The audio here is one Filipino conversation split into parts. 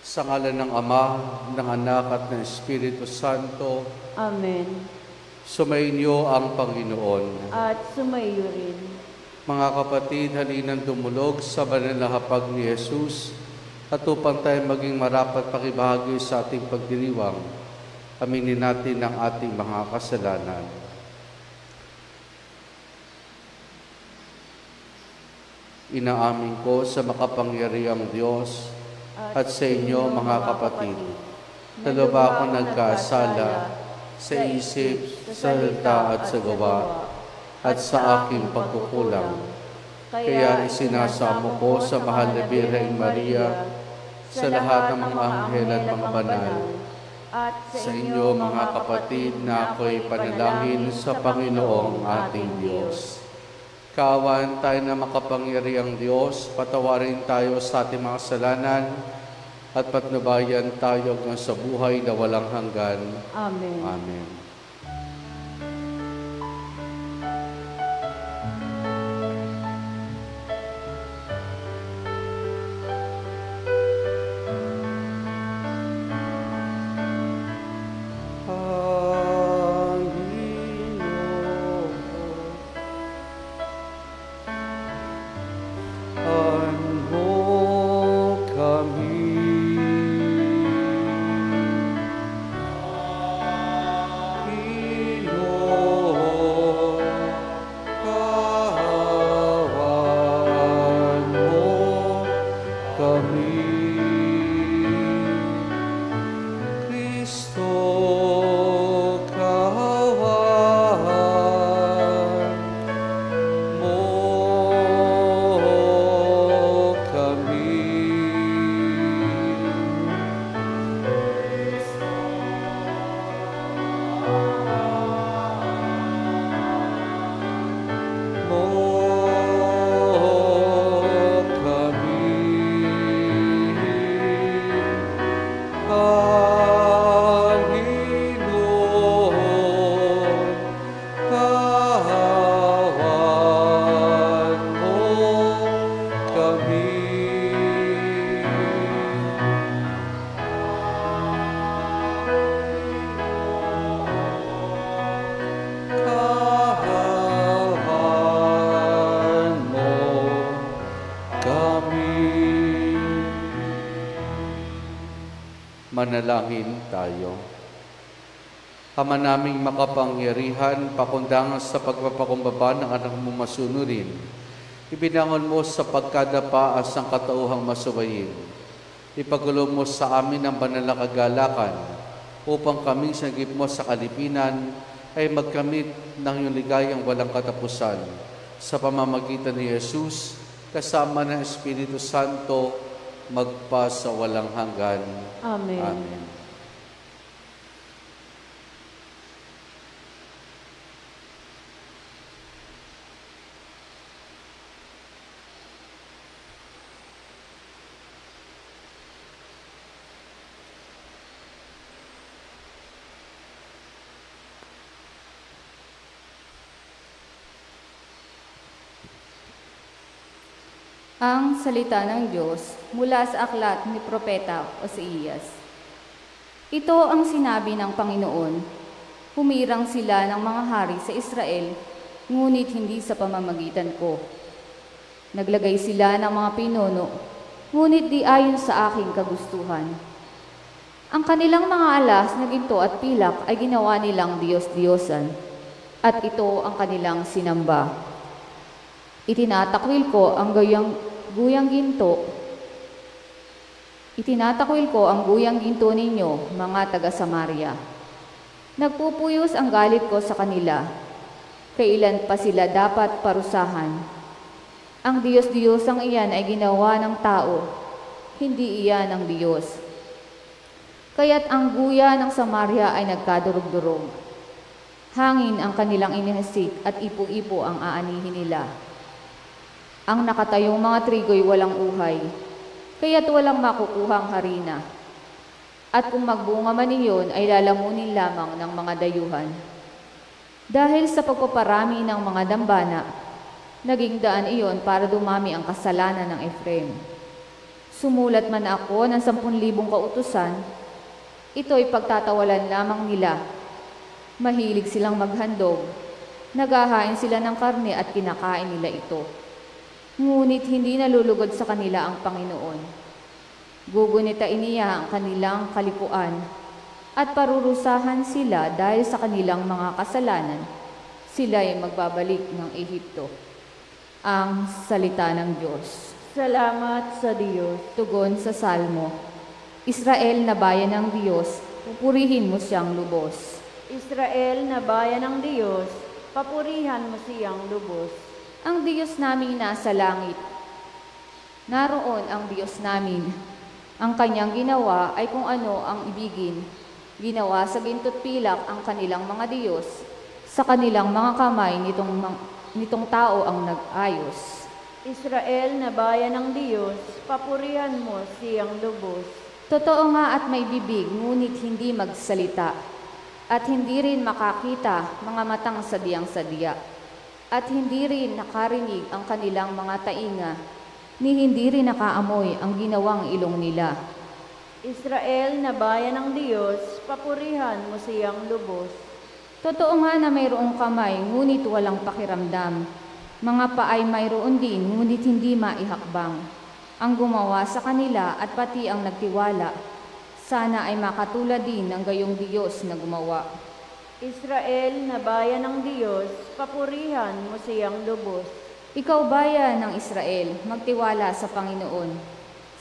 Sa ngalan ng Ama, ng Anak at ng Espiritu Santo. Amen. Sumainyo ang Panginoon. At sumaiyo rin. Mga kapatid, halinang dumulog sa banal na hapag ni Jesus at upang tayo maging marapat pakibahagi sa ating pagdiriwang, aminin natin ang ating mga kasalanan. Inaamin ko sa makapangyarihang Diyos at sa inyo mga kapatid, na lubha akong nagkasala sa isip, sa salita at sa gawa, at sa aking pagkukulang. Kaya isinasamo ko sa mahal na Birheng Maria, sa lahat ng mga anghel at mga banal, at sa inyo mga kapatid na ako'y panalangin sa Panginoong ating Diyos. Kaawaan tayo na makapangyarihang Diyos, patawarin tayo sa ating mga kasalanan, at patnubayan tayo hanggang sa buhay na walang hanggan. Amen. Amen. Manalangin tayo. Ama naming makapangyarihan, pakundangan sa pagpapakumbaba ng anak mo masunurin, ibinangon mo sa pagkadapaas ang katauhang masubayin. Ipagulo mo sa amin ang banal na kagalakan, upang kaming sanggip mo sa kalipinan ay magkamit ng iyong ligayang walang katapusan. Sa pamamagitan ni Jesus, kasama ng Espiritu Santo, magpa sa walang hanggan. Amen. Amen. Ang salita ng Diyos mula sa aklat ni Propeta Oseas. Ito ang sinabi ng Panginoon, humirang sila ng mga hari sa Israel, ngunit hindi sa pamamagitan ko. Naglagay sila ng mga pinuno, ngunit di ayon sa aking kagustuhan. Ang kanilang mga alas na ginto at pilak ay ginawa nilang Diyos-Diyosan, at ito ang kanilang sinamba. Itinatakwil ko ang guyang ginto. Itinatakwil ko ang guyang ginto ninyo, mga taga-Samaria. Nagpupuyos ang galit ko sa kanila. Kailan pa sila dapat parusahan? Ang Diyos-Diyosang iyan ay ginawa ng tao, hindi iyan ng Diyos. Kaya't ang guya ng Samaria ay nagkadurog-durog. Hangin ang kanilang inihasik at ipo-ipo ang aanihin nila. Ang nakatayong mga trigo'y walang uhay, kaya't walang makukuhang harina. At kung magbunga man iyon, ay lalamunin lamang ng mga dayuhan. Dahil sa pagpaparami ng mga dambana, naging daan iyon para dumami ang kasalanan ng Efraim. Sumulat man ako ng 10,000 kautusan, ito'y pagtatawalan lamang nila. Mahilig silang maghandog, naghahain sila ng karne at kinakain nila ito. Ngunit hindi nalulugod sa kanila ang Panginoon. Gugunitain niya ang kanilang kalikuan at parurusahan sila dahil sa kanilang mga kasalanan. Sila ay magbabalik ng Ehipto. Ang salita ng Diyos. Salamat sa Diyos. Tugon sa Salmo. Israel na bayan ng Diyos, pupurihin mo siyang lubos. Israel na bayan ng Diyos, papurihan mo siyang lubos. Ang Diyos namin nasa langit. Naroon ang Diyos namin. Ang kanyang ginawa ay kung ano ang ibigin. Ginawa sa ginto't pilak ang kanilang mga Diyos. Sa kanilang mga kamay nitong tao ang nag-ayos. Israel na bayan ng Diyos, papurihan mo siyang lubos. Totoo nga at may bibig, ngunit hindi magsalita. At hindi rin makakita mga matang sadyang-sadya. At hindi rin nakarinig ang kanilang mga tainga, ni hindi rin nakaamoy ang ginawang ilong nila. Israel na bayan ng Diyos, papurihan mo siyang lubos. Totoo nga na mayroong kamay, ngunit walang pakiramdam. Mga paay mayroon din, ngunit hindi maihakbang. Ang gumawa sa kanila at pati ang nagtiwala, sana ay makatulad din ng gayong Diyos na gumawa. Israel na bayan ng Diyos, papurihan mo siyang lubos. Ikaw bayan ng Israel, magtiwala sa Panginoon.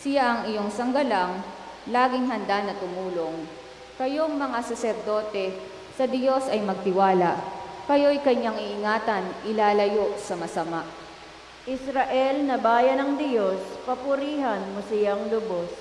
Siya ang iyong sanggalang, laging handa na tumulong. Kayong mga saserdote, sa Diyos ay magtiwala. Kayo'y kanyang iingatan, ilalayo sa masama. Israel na bayan ng Diyos, papurihan mo siyang lubos.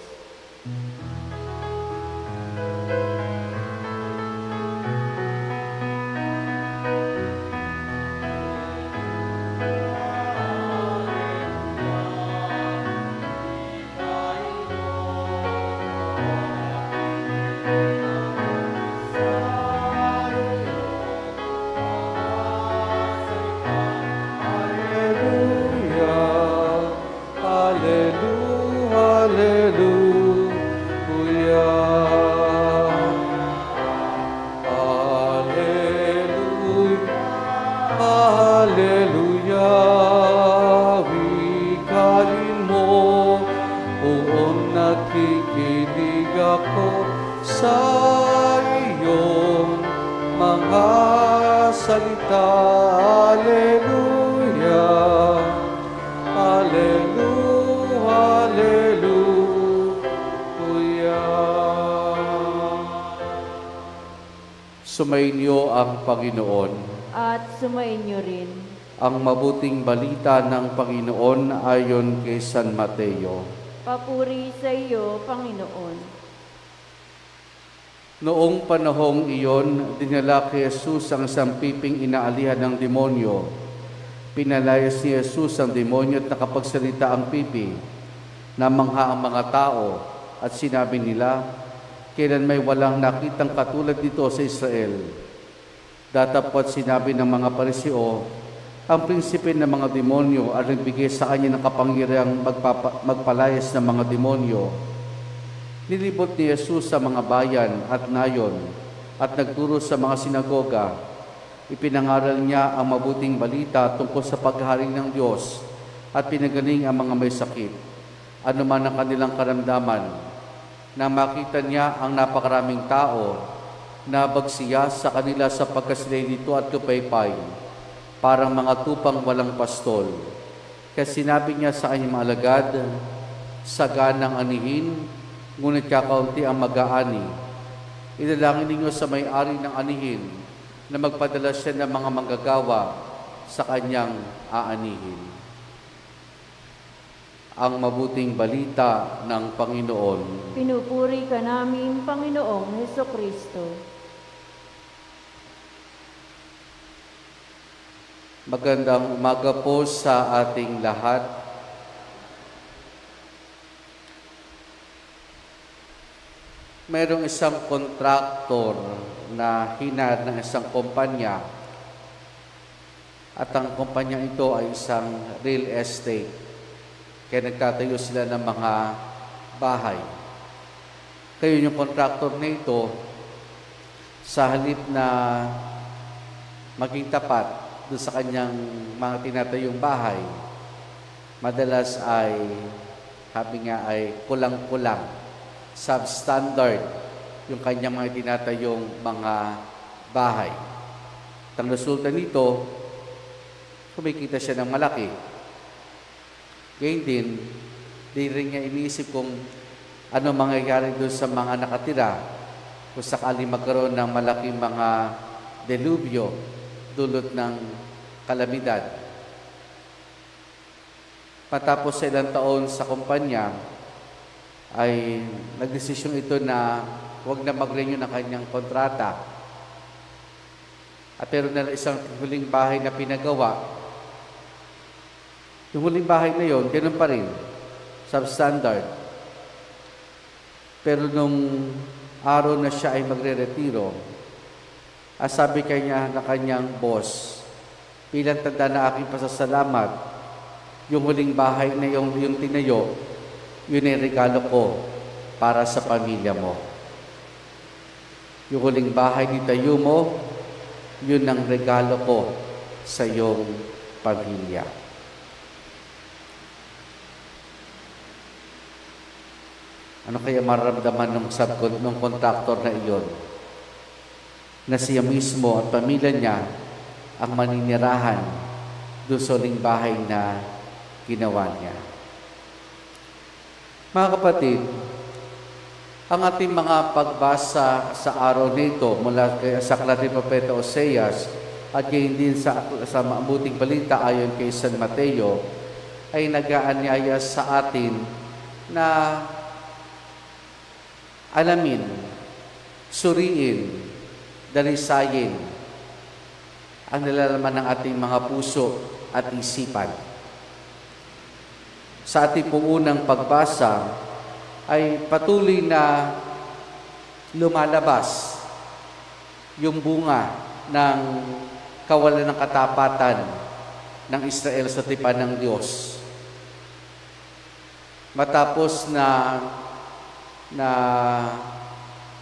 Sumainyo ang Panginoon. At sumainyo rin. Ang mabuting balita ng Panginoon ayon kay San Mateo. Papuri sa iyo, Panginoon. Noong panahong iyon, dinala kay Jesus ang isang piping inaalihan ng demonyo. Pinalayas ni Jesus ang demonyo at nakapagsalita ang pipi. Namangha ang mga tao at sinabi nila, kailan may walang nakitang katulad dito sa Israel. Datapwat sinabi ng mga Pariseo, ang prinsipe ng mga demonyo ay nagbigay sa kanya ng kapangyarihang magpalayas ng mga demonyo. Nilibot ni Jesus sa mga bayan at nayon at nagturo sa mga sinagoga. Ipinangaral niya ang mabuting balita tungkol sa paghahari ng Diyos at pinagaling ang mga may sakit, anuman ang kanilang karamdaman. Nang makita niya ang napakaraming tao, nabagsiya sa kanila sapagkat sila'y dito at lupaypay, parang mga tupang walang pastol. Kaya sinabi niya sa kanyang mga alagad, saganang anihin, ngunit kakaunti ang mag-aani. Idalangin ninyo sa may-ari ng anihin na magpadala siya ng mga manggagawa sa kanyang aanihin. Ang mabuting balita ng Panginoon. Pinupuri ka namin, Panginoong Hesukristo. Magandang umaga po sa ating lahat. Mayroong isang kontraktor na hinahire ng isang kumpanya at ang kumpanya ito ay isang real estate. Kaya nagtatayo sila ng mga bahay. Kayo yung contractor na ito, sa halip na maging tapat doon sa kanyang mga tinatayong bahay, madalas ay, sabi nga ay kulang-kulang, substandard yung kanyang mga tinatayong mga bahay. At ang resulta nito, kumikita siya ng malaki. Ngayon din, di rin niya iniisip kung ano mangyayari doon sa mga nakatira kung sakali magkaroon ng malaking mga delubyo dulot ng kalamidad. Matapos sa ilang taon sa kumpanya, ay nagdesisyon ito na huwag na mag-renew ng kanyang kontrata. At meron na isang huling bahay na pinagawa. Yung huling bahay na yon, ganun pa rin, substandard. Pero nung araw na siya ay magre-retiro, sabi kanya na kanyang boss, bilang tanda na aking pasasalamat, yung huling bahay na yung tinayo, yun ay regalo ko para sa pamilya mo. Yung huling bahay ni tayo mo, yun ang regalo ko sa iyong pamilya. Ano kaya mararamdaman ng contractor na iyon? Na siya mismo at pamilya niya ang maninirahan doon sa huling bahay na ginawa niya. Mga kapatid, ang ating mga pagbasa sa araw nito mula sa aklat ni Propeta Oseas at gayon din sa mabuting balita ayon kay San Mateo ay nag-aanyaya sa atin na alamin, suriin, dalisayin ang nilalaman ng ating mga puso at isipan. Sa ating pong unang pagbasa ay patuloy na lumalabas yung bunga ng kawalan ng katapatan ng Israel sa tipan ng Diyos. Matapos na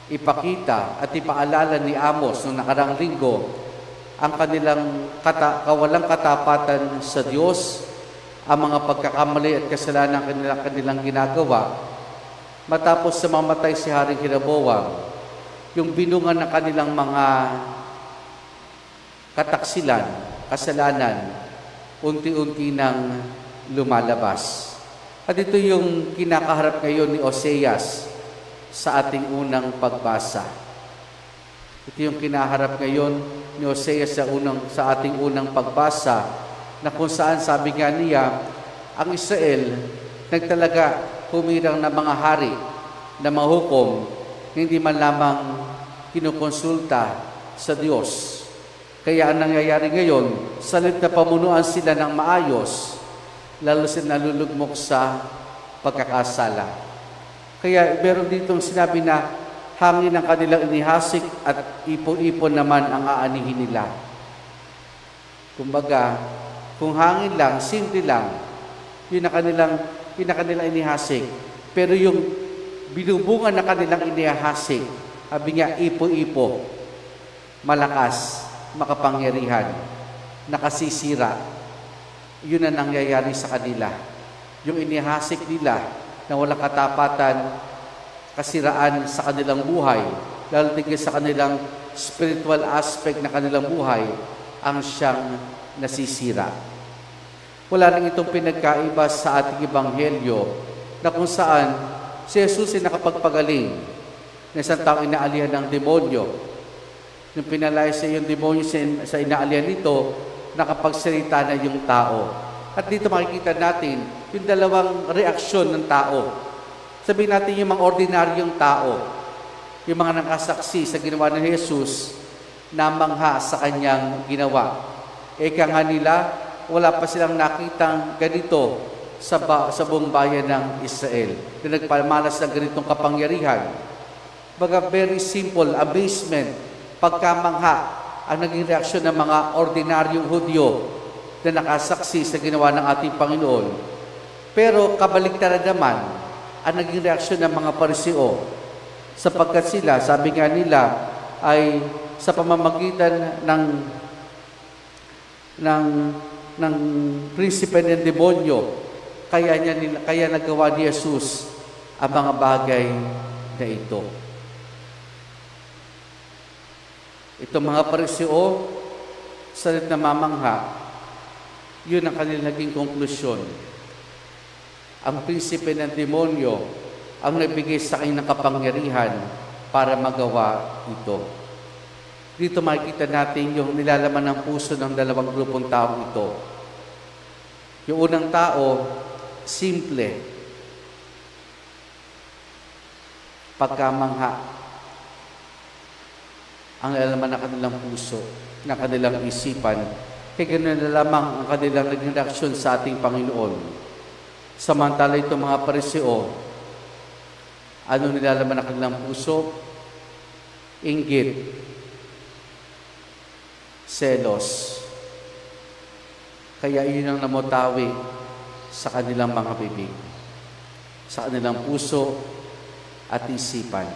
ipakita at ipaalala ni Amos noong nakarang linggo ang kanilang kawalang katapatan sa Diyos, ang mga pagkakamali at kasalanan kanilang ginagawa. Matapos sa mamatay si Haring Jeroboam, yung binungan ng kanilang mga kataksilan, kasalanan, unti-unti nang lumalabas. At ito yung kinakaharap ngayon ni Oseas sa ating unang pagbasa. Ito yung kinaharap ngayon ni Oseas sa ating unang pagbasa, na kung saan sabi nga niya, ang Israel nagtalaga humirang na mga hari na mahukom, hindi man lamang kinukonsulta sa Diyos. Kaya ang nangyayari ngayon, sa halip na pamunuan sila ng maayos, lalo sila nalulugmok sa pagkakasala. Kaya meron ditong sinabi na hangin ang kanilang inihasik at ipon-ipon naman ang aanihin nila. Kumbaga, kung hangin lang, simple lang, yun na kanilang inihasik. Pero yung binubungan na kanilang inihasik, sabi nga, ipo-ipo, malakas, makapangyarihan, nakasisira. Yun ang nangyayari sa kanila. Yung inihasik nila na walang katapatan, kasiraan sa kanilang buhay, lalo tigil sa kanilang spiritual aspect na kanilang buhay, ang siyang nasisira. Wala nang itong pinagkaiba sa ating ebanghelyo na kung saan si Jesus ay nakapagpagaling na isang taong inaalihan ng demonyo. Nung pinalaya sa yung demonyo sa inaalihan nito, nakapagsalita na yung tao. At dito makikita natin yung dalawang reaksyon ng tao. Sabihin natin yung mga ordinaryong tao, yung mga nakasaksi sa ginawa ng Jesus, namangha sa kanyang ginawa. Eka nga nila, wala pa silang nakitang ganito sa buong bayan ng Israel, na nagpamalas ng ganitong kapangyarihan. Baga very simple, amazement, pagkamangha, ang naging reaksyon ng mga ordinaryong Hudyo na nakasaksi sa ginawa ng ating Panginoon. Pero kabaligtaran naman, ang naging reaksyon ng mga Pariseo. Sapagkat sila, sabi nga nila, ay sa pamamagitan ng prinsipe ng demonyo, kaya nagawa ni Jesus ang mga bagay na ito. Itong mga Pariseo, salit na mamangha, yun ang kanilang naging konklusyon. Ang prinsipe ng demonyo ang nagbigay sa kanya ng kapangyarihan para magawa ito. Dito makikita natin yung nilalaman ng puso ng dalawang grupong tao ito. Yung unang tao, simple, pagkamangha, ang nilalaman ng kanilang puso, ng kanilang isipan, kaya ganoon na lamang ang kanilang naging reaksyon sa ating Panginoon. Samantala itong mga Pariseo, ano nilalaman ng kanilang puso? Inggit, selos. Kaya yun ang namutawi sa kanilang mga bibig, sa kanilang puso at isipan.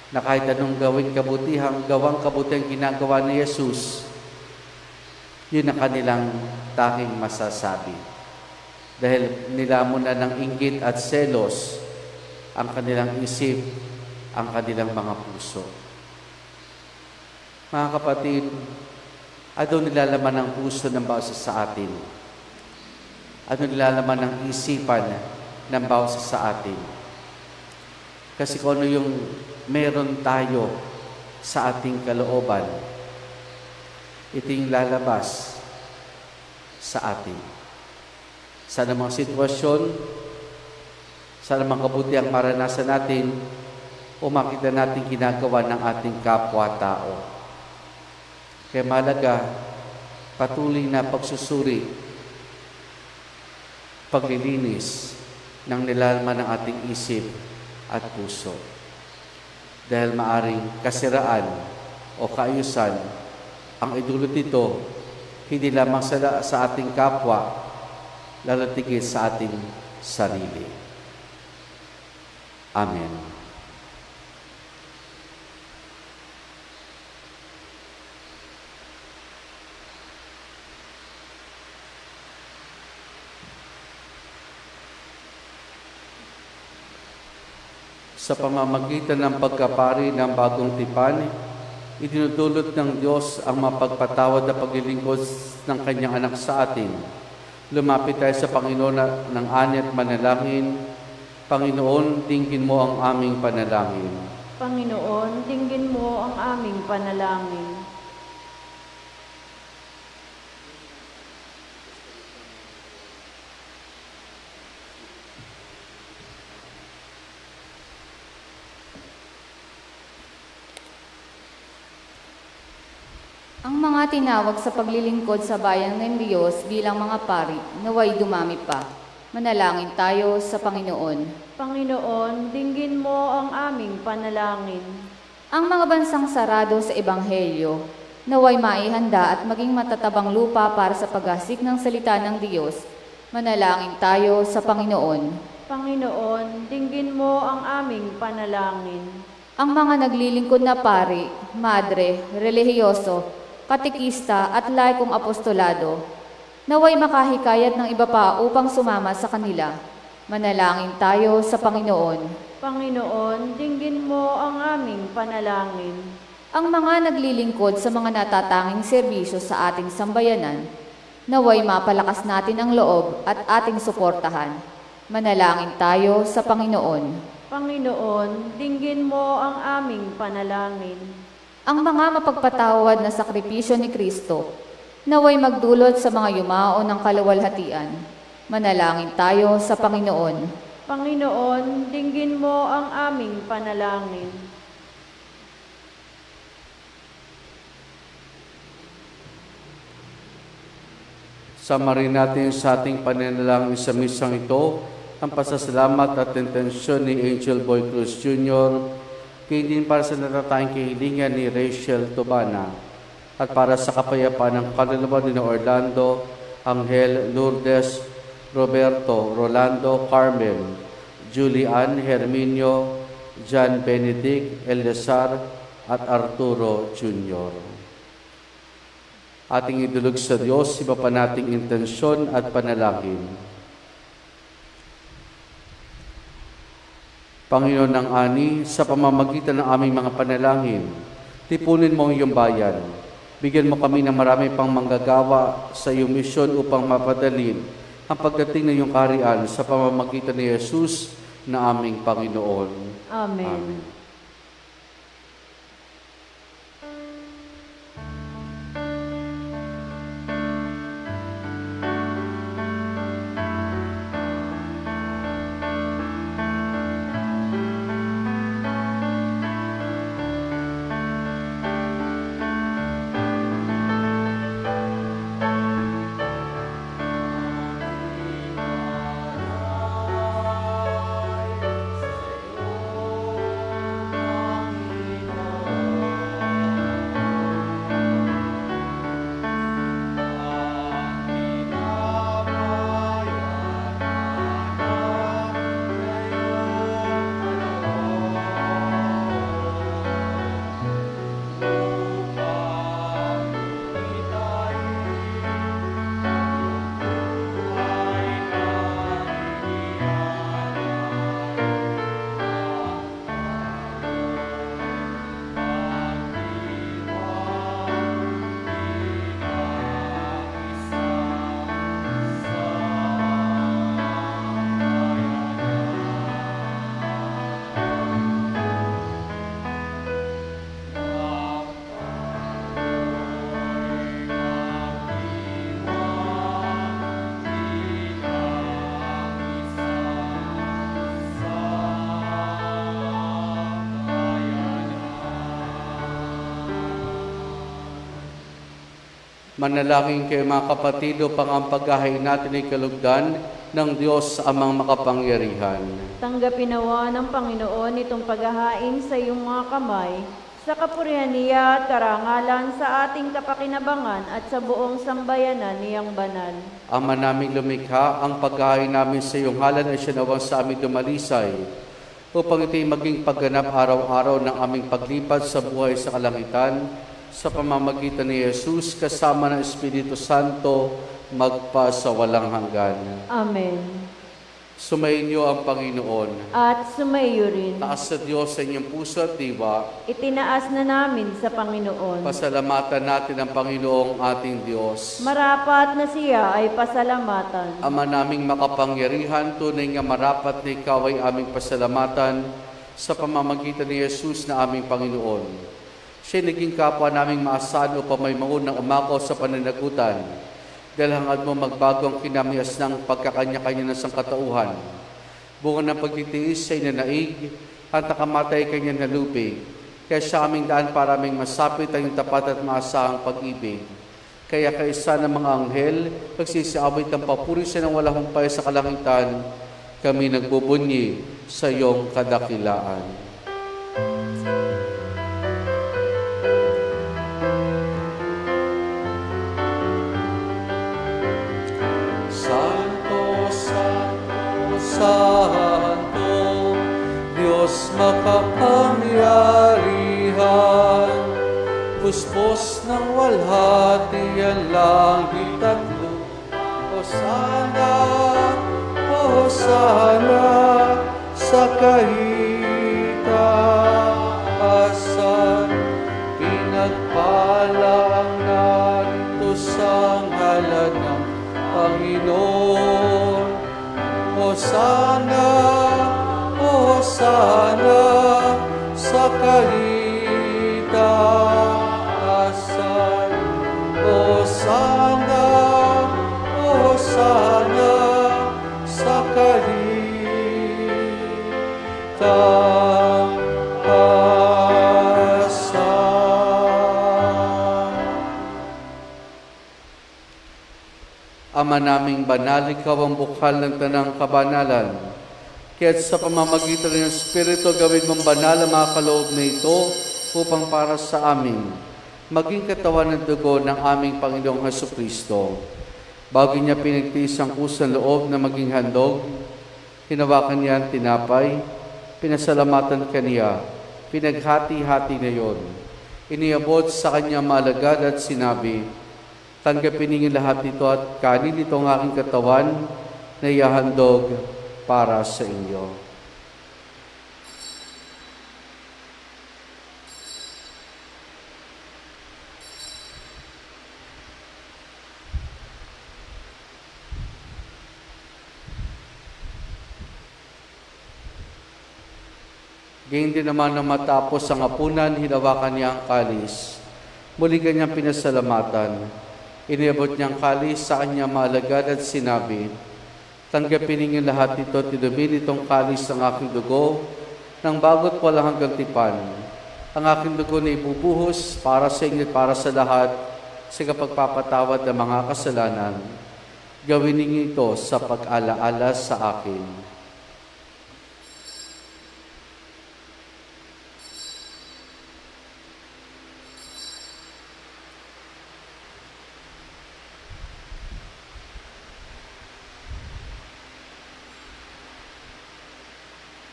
Na kahit anong gawang kabutihang ginagawa ni Jesus, yun ang kanilang tanging masasabi. Dahil nilamon na ng inggit at selos ang kanilang isip, ang kanilang mga puso. Mga kapatid, ano nilalaman ng puso ng bawat isa sa atin? Ano nilalaman ng isipan ng bawat isa sa atin? Kasi kung ano yung meron tayo sa ating kalooban, ito yung lalabas sa atin. Sa anumang sitwasyon, sa anumang kabutihang maranasan natin, o makita natin ginagawa ng ating kapwa-tao. Kaya mahalaga, patuloy na pagsusuri, paglilinis ng nilalaman ng ating isip at puso. Dahil maaring kasiraan o kaayusan ang idulot nito, hindi lamang sa ating kapwa, lalo tigit sa ating sarili. Amen. Sa pamamagitan ng pagkapari ng bagong tipan, idinudulot ng Diyos ang mapagpatawad na paglilingkod ng Kanyang anak sa atin. Lumapit tayo sa Panginoon ng ani at manalangin. Panginoon, dinggin mo ang aming panalangin. Panginoon, dinggin mo ang aming panalangin. Ang mga tinawag sa paglilingkod sa bayan ng Diyos bilang mga pari, naway dumami pa. Manalangin tayo sa Panginoon. Panginoon, dinggin mo ang aming panalangin. Ang mga bansang sarado sa Ebanghelyo, naway maihanda at maging matatabang lupa para sa paggasik ng salita ng Diyos. Manalangin tayo sa Panginoon. Panginoon, dinggin mo ang aming panalangin. Ang mga naglilingkod na pari, madre, relihiyoso, katikista at laikong apostolado, naway makahikayat ng iba pa upang sumama sa kanila. Manalangin tayo sa Panginoon. Panginoon, dinggin mo ang aming panalangin. Ang mga naglilingkod sa mga natatanging serbisyo sa ating sambayanan, naway mapalakas natin ang loob at ating suportahan. Manalangin tayo sa Panginoon. Panginoon, dinggin mo ang aming panalangin. Ang mga mapagpatawad na sakripisyo ni Kristo, naway magdulot sa mga yumao ng kaluwalhatian. Manalangin tayo sa Panginoon. Panginoon, dinggin mo ang aming panalangin. Sama rin natin sa ating pananalangin sa misang ito, ang pasasalamat at intensyon ni Angel Boy Cruz Jr., kaya din para sa natatanging kahilingan ni Rachel Tobana, at para sa kapayapaan ng kaluluwa ni Orlando, Angel, Lourdes, Roberto, Rolando, Carmen, Julian Herminio, John Benedict, Eleazar, at Arturo Jr. Ating idulog sa Diyos, iba pa nating intensyon at panalangin. Panginoon ng ani, sa pamamagitan ng aming mga panalangin, tipunin mo ang iyong bayan. Bigyan mo kami ng marami pang manggagawa sa iyong misyon upang mapadalin ang pagdating ng iyong kaharian sa pamamagitan ni Jesus na aming Panginoon. Amen. Manalangin kayo mga kapatid upang ang paghahain natin ay kalugdan ng Diyos amang makapangyarihan. Tanggapin nawa ng Panginoon itong paghahain sa iyong mga kamay, sa kapurihan niya at karangalan sa ating kapakinabangan at sa buong sambayanan niyang banal. Ama naming lumikha, ang paghahain namin sa iyong ngalan ay sinawang sa aming dumalisay, upang ito'y maging pagganap araw-araw ng aming paglipat sa buhay sa kalangitan, sa pamamagitan ni Jesus kasama ng Espiritu Santo, magpa sa walang hanggan. Amen. Sumainyo ang Panginoon. At sumaiyo rin. Taas sa Diyos sa inyong puso at diwa. Itinaas na namin sa Panginoon. Pasalamatan natin ang Panginoong ating Diyos. Marapat na siya ay pasalamatan. Ama naming makapangyarihan, tunay nga marapat na ikaw ay aming pasalamatan sa pamamagitan ni Jesus na aming Panginoon. Siya naging kapwa naming maasahan upang may maunang umakaw sa pananagutan. Dahil hangad mo magbago ang kinamias ng pagkakanya-kanya ng sangkatauhan. Bunga ng pagtitiis siya inanaig, at nakamatay kanya na lupig. Kaya siya aming daan para aming masapit ang tapat at maasahang pag-ibig. Kaya kaisa ng mga anghel, pagsisiawit ng papuri siya ng walang humpay sa kalangitan, kami nagbubunyi sa iyong kadakilaan. Santo, Diyos makapangyarihan, puspos ng walhati ang langit at lupa. Hosana, Hosana, sa kahitaasan, pinagpalang narito sa ngalan ng Panginoon. Hosana, Hosana, sa kahitaasan. Hosana, Hosana, sa kahitaasan. Ama naming banal, ikaw ang bukal ng tanang kabanalan. Kaya't sa pamamagitan ng Espiritu, gawin mong banal ang mga kaloob na ito upang para sa amin maging katawan ng dugo ng aming Panginoong Hesukristo. Bago niya pinagtiis ang kusang loob na maging handog, Hinawakan niya ang tinapay, pinasalamatan kaniya, pinaghati-hati na yon. Iniabot sa kanyang maalagad at sinabi, tanggapin ninyo lahat ito at kanin ito ang aking katawan na ihahandog para sa inyo. Gayun din naman na matapos ang hapunan, hinawakan niya ang kalis. Muli kanyang pinasalamatan. Iniabot niyang kalis sa kanyang maalagad at sinabi, tanggapin ninyo lahat ito at inumin itong kalis ng aking dugo, ng bago't walang hanggang tipan. Ang aking dugo na ibubuhos para sa inyo at para sa lahat sa kapagpapatawad ng mga kasalanan. Gawin ninyo ito sa pag-alaala sa akin.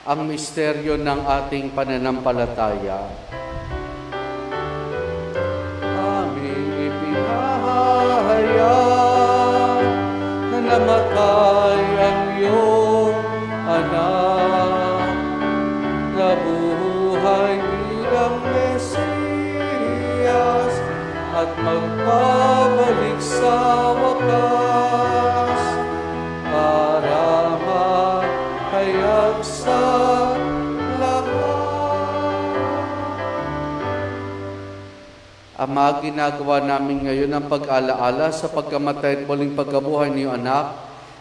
Ang misteryo ng ating pananampalataya. Aming ipinahayag na namatay ang iyong anak, nabuhay bilang Mesiyas at magpabalik sa wakas para mahayag sa Ama, ginagawa namin ngayon ang pag-alaala sa pagkamatay at muling pagkabuhay ni iyong anak.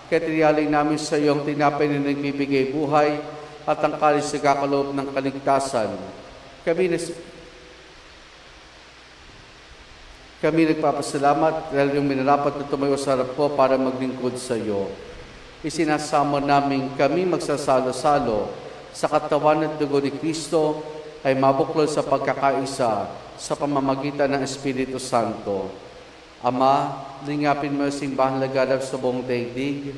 Kaya tinialay namin sa iyo ang tinapay na nagbibigay buhay at ang kalis na kakaloob ng kaligtasan. Kami nagpapasalamat dahil yung minarapat na tumayo sa harap ko para maglingkod sa iyo. Isinasama namin kami magsasalo-salo sa katawan at dugo ni Kristo ay mabuklod sa pagkakaisa sa pamamagitan ng Espiritu Santo. Ama, lingapin mo yung simbahan laganap sa buong daigdig.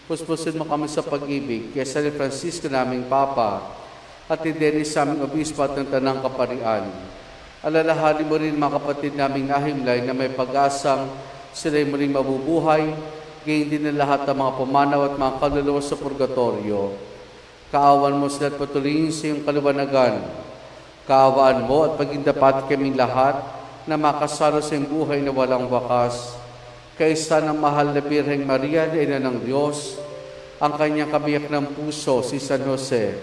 Puspusin mo kami sa pag-ibig kay San Francisco naming Papa at ni Dennis sa aming obispo at ng Tanang Kaparian. Alalahanin mo rin mga kapatid naming nahimlay na may pag-asang sila'y muling mabubuhay, gayon din ang lahat ng mga pumanaw at mga kaluluwa sa purgatorio. Kaawan mo sila at patuloyin sa iyong kaliwanagan. Kaawaan mo at maging dapat kaming lahat na makasalo sa iyong buhay na walang wakas. Kaysa ng mahal na Birheng Maria na Ina ng Diyos, ang kanyang kabiyak ng puso, si San Jose,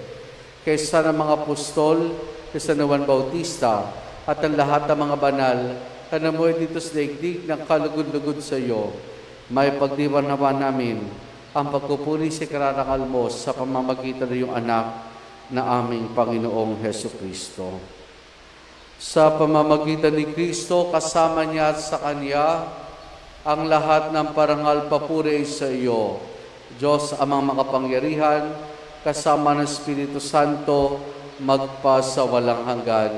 kaysa ng mga apostol, si San Juan Bautista, at ang lahat ng mga banal na namuhay dito sa daigdig ng kalugod-lugod sa iyo, may pagdiwan naman namin ang pagpupuri sa kararangal mo sa pamamagitan ng iyong anak na aming Panginoong Hesukristo. Sa pamamagitan ni Kristo, kasama niya at sa Kanya, ang lahat ng parangal papuri sa iyo, Diyos amang makapangyarihan, kasama ng Espiritu Santo, magpa sa walang hanggan.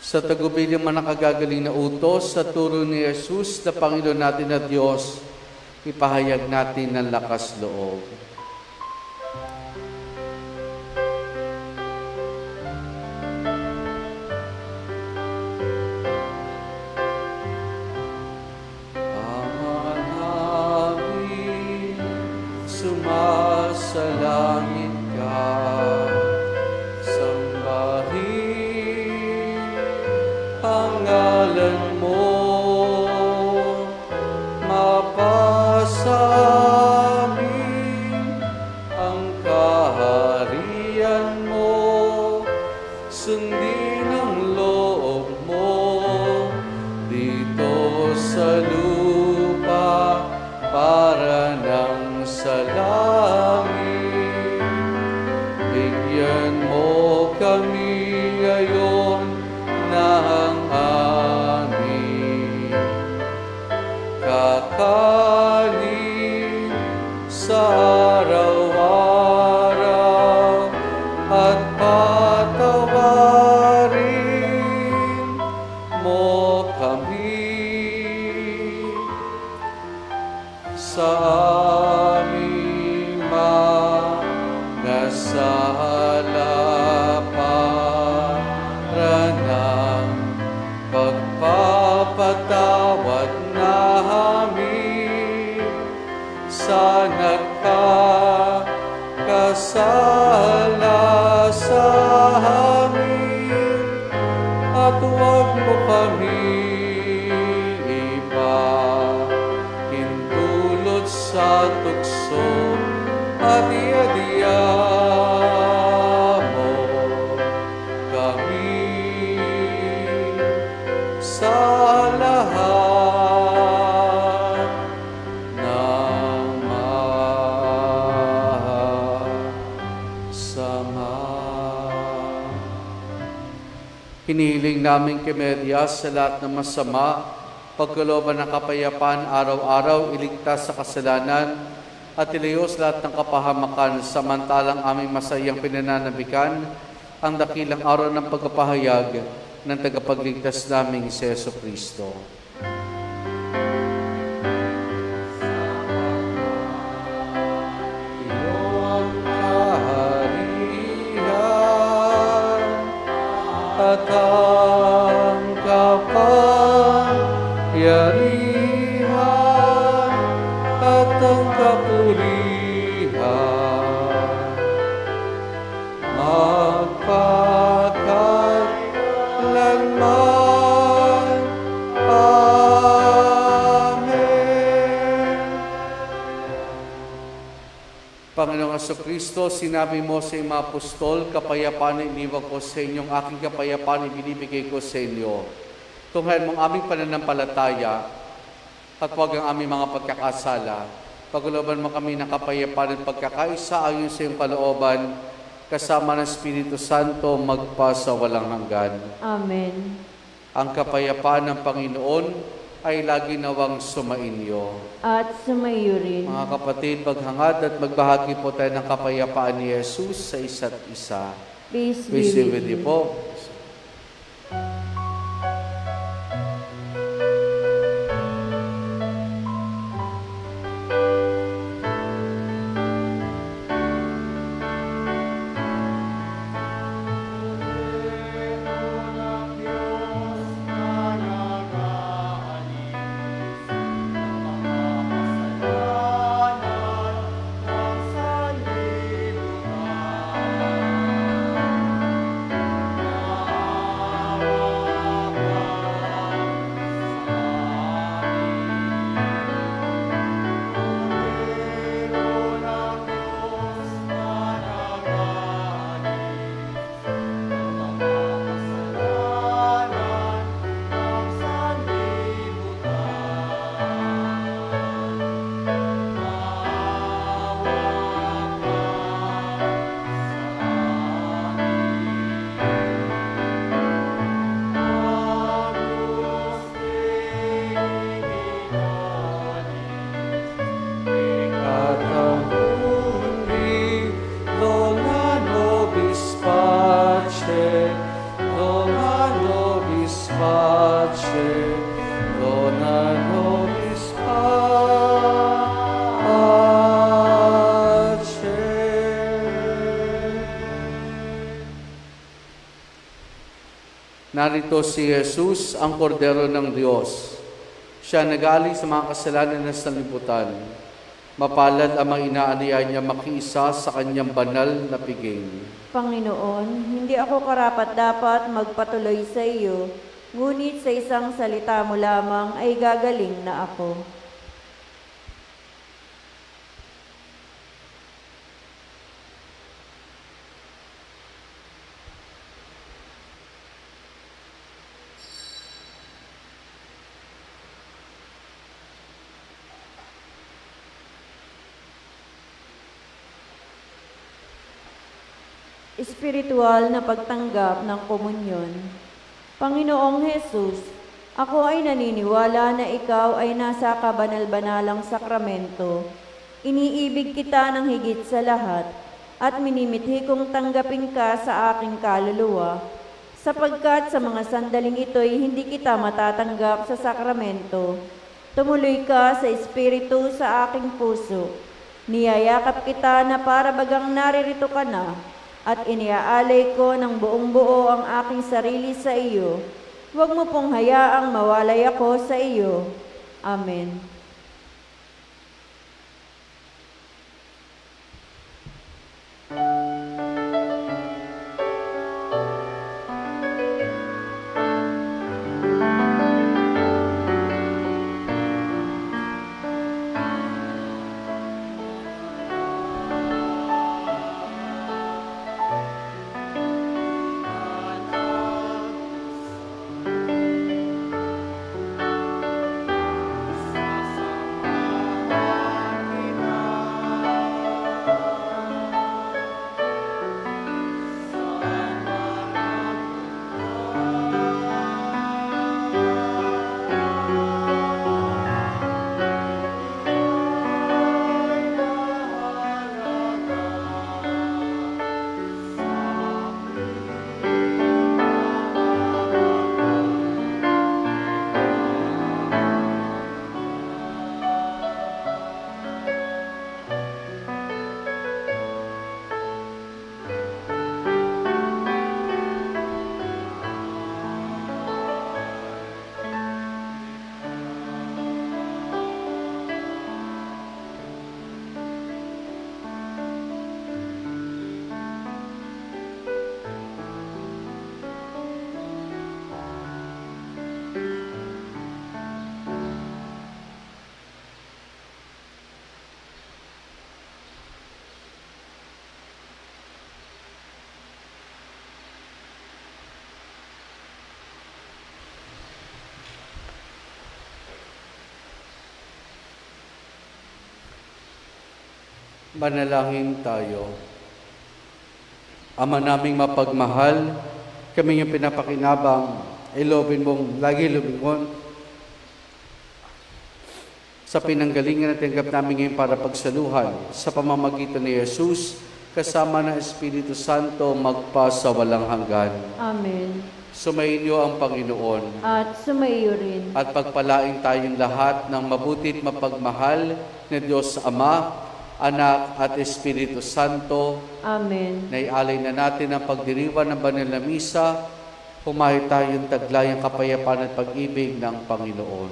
Sa tagubilin ng mga nakagagaling na utos, sa turo ni Jesus na Panginoon natin na Diyos, ipahayag natin ng lakas loob. Ama namin, sumasalangit ka. Ang ngalan mo, mapasa amin ang kaharian mo, sundin ang loob mo dito sa lupa para nang sa langit. Bigyan mo kami ngayon ng aming kakanin at patawarin mo kami sa aming mga sala para ng pagpapatawad namin sa nagkakasala sa amin, at huwag mo kami ipahintulot sa tukso, at iadya mo kami sa lahat ng masama. Hinihiling namin kay Maria sa lahat ng masama, pagkalooban ng kapayapaan araw-araw, iligtas sa kasalanan, at ilayos lahat ng kapahamakan, samantalang aming masayang pinananabikan ang dakilang araw ng pagkapahayag ng tagapagligtas naming si Jesucristo. Iyong kaharian at ang kapangyarihan at ang kapurihan magpakailanman. Amen. Panginoong Jesucristo, sinabi mo sa mga apostol, kapayapaan na iniwan ko sa inyong aking kapayapaan ibinibigay ko sa inyo. Tunghayan mong aming pananampalataya at huwag ang aming mga pagkakasala. Pagkalooban mo kami ng kapayapaan at pagkakaisa ayon sa iyong kalooban, kasama ng Espiritu Santo magpa sa walang hanggan. Amen. Ang kapayapaan ng Panginoon ay lagi nawang sumainyo. At sumaiyo rin. Mga kapatid, maghangad at magbahagi po tayo ng kapayapaan ni Jesus sa isa't isa. Peace Peace be be with you po. Narito si Jesus, ang kordero ng Diyos. Siya nag-aling sa mga kasalanan ng sanlibutan. Mapalad ang mga inaanaya niya makiisa sa kanyang banal na piging. Panginoon, hindi ako karapat-dapat magpatuloy sa iyo, ngunit sa isang salita mo lamang ay gagaling na ako. Espiritual na pagtanggap ng komunyon. Panginoong Jesus, ako ay naniniwala na ikaw ay nasa kabanal-banalang sakramento. Iniibig kita ng higit sa lahat. at minimithi kong tanggapin ka sa aking kaluluwa, sapagkat sa mga sandaling ito'y hindi kita matatanggap sa sakramento. Tumuloy ka sa Espiritu sa aking puso. Niyayakap kita na para bagang naririto ka na, at iniaalay ko ng buong buo ang aking sarili sa iyo. Huwag mo pong hayaang mawalay ako sa iyo. Amen. Manalangin tayo. Ama naming mapagmahal, kami yung pinapakinabang, ilobin mong lagi lumingon sa pinanggalingan at tanggap namin ngayon para pagsaluhan sa pamamagitan ni Jesus, kasama ng Espiritu Santo, magpa sa walang hanggan. Amen. Sumainyo ang Panginoon. At sumaiyo rin. At pagpalain tayong lahat ng mabutit mapagmahal na Diyos Ama, Anak at Espiritu Santo. Amen. Naialay na natin ang pagdiriwang ng banal na misa. Humayo tayong taglayang kapayapaan at pag-ibig ng Panginoon.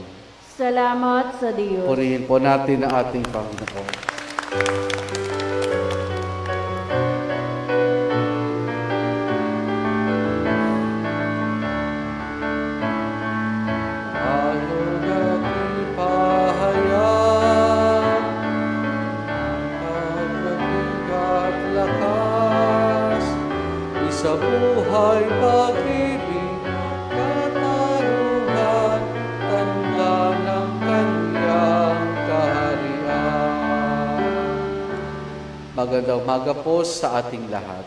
Salamat sa Diyos. Purihin po natin ang ating Panginoon. Sa buhay, pag-ibig, katarungan, tanda ng kanyang kaharian. Magandang umaga po sa ating lahat.